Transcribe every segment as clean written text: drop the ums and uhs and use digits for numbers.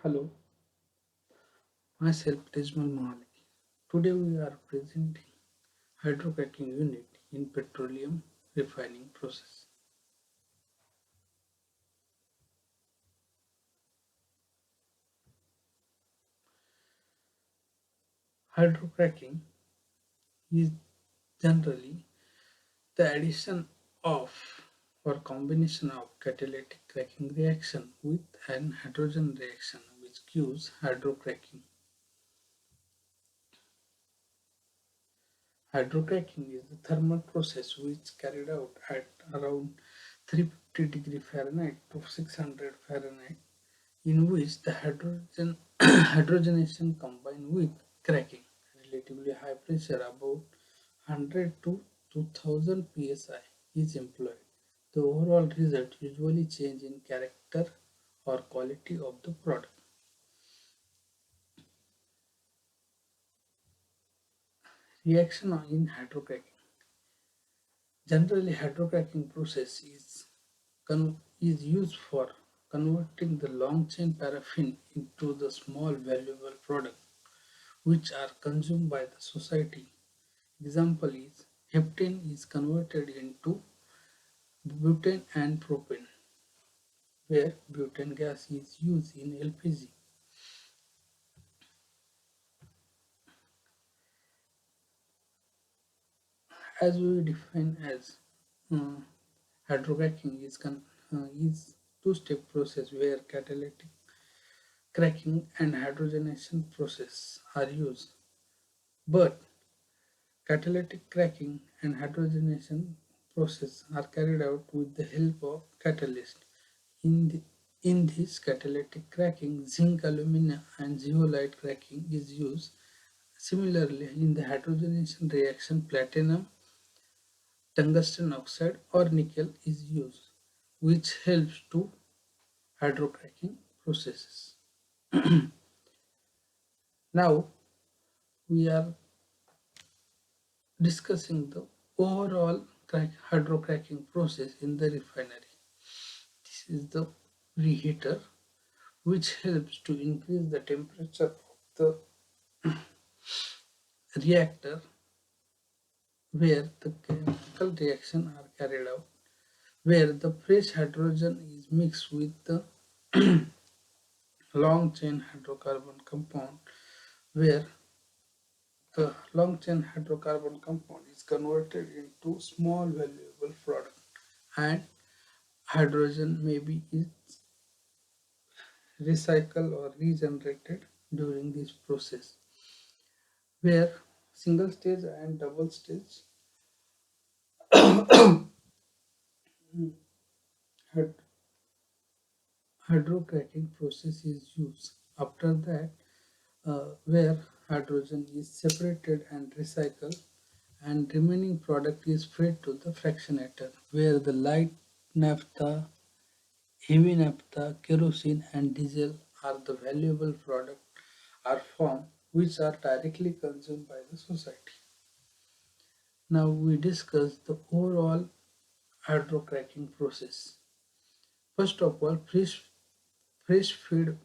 Hello, myself Tejmal Mahali. Today we are presenting hydrocracking unit in petroleum refining process. Hydrocracking is generally the addition of or combination of catalytic cracking reaction with an hydrogen reaction which gives hydrocracking. Hydrocracking is the thermal process which carried out at around 350 degrees Fahrenheit to 600 Fahrenheit in which the hydrogenation combined with cracking. Relatively high pressure about 100 to 2000 psi is employed. The overall result usually change in character or quality of the product. Reaction in hydrocracking. Generally, hydrocracking process is used for converting the long chain paraffin into the small valuable product which are consumed by the society. Example is heptane is converted into butane and propane, where butane gas is used in LPG. As we define as uh, hydrocracking is two-step process where catalytic cracking and hydrogenation process are used. But catalytic cracking and hydrogenation process are carried out with the help of catalyst. In, the, in this catalytic cracking, zinc, alumina, and zeolite cracking is used. Similarly, in the hydrogenation reaction, platinum, tungsten oxide, or nickel is used, which helps to hydrocracking processes. Now, we are discussing the overall hydrocracking process in the refinery. This is the reheater, which helps to increase the temperature of the reactor where the chemical reaction are carried out, where the fresh hydrogen is mixed with the long chain hydrocarbon compound, where the long chain hydrocarbon compound is converted into small valuable product, and hydrogen may be is recycled or regenerated during this process, where single stage and double stage hyd- hydrocracking process is used. After that, where hydrogen is separated and recycled and remaining product is fed to the fractionator where the light naphtha, heavy naphtha, kerosene and diesel are the valuable product are formed which are directly consumed by the society. Now we discuss the overall hydrocracking process. First of all, fresh feed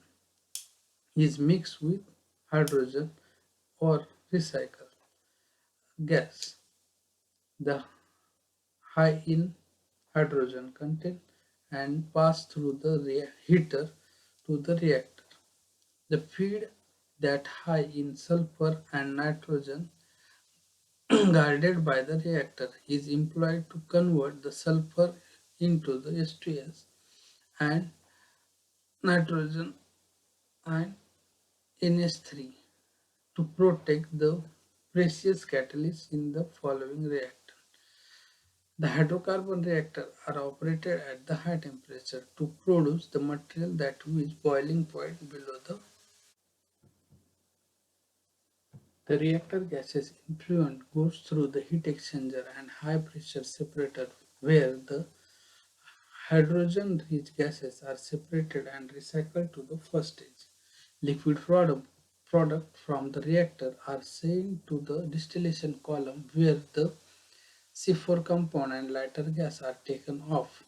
is mixed with hydrogen or recycled gas. The high in hydrogen content and pass through the heater to the reactor. The feed that high in sulfur and nitrogen guarded by the reactor is employed to convert the sulfur into the H2S and nitrogen and NH3 to protect the precious catalyst in the following reactor. The hydrocarbon reactors are operated at the high temperature to produce the material that is boiling point below the reactor gases effluent goes through the heat exchanger and high pressure separator where the hydrogen rich gases are separated and recycled to the first stage. Liquid product from the reactor are sent to the distillation column where the C4 compound and lighter gas are taken off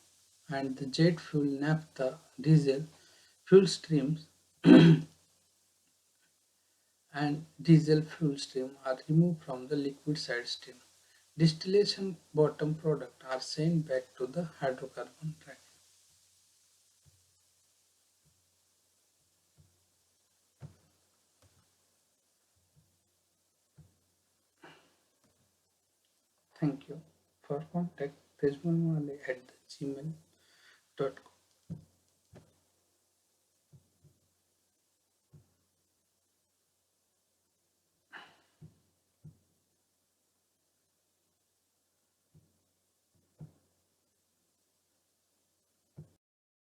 and the jet fuel, naphtha, diesel fuel streams and diesel fuel stream are removed from the liquid side stream. Distillation bottom product are sent back to the hydrocarbon track. Thank you. For contact, tejmalwale@gmail.com.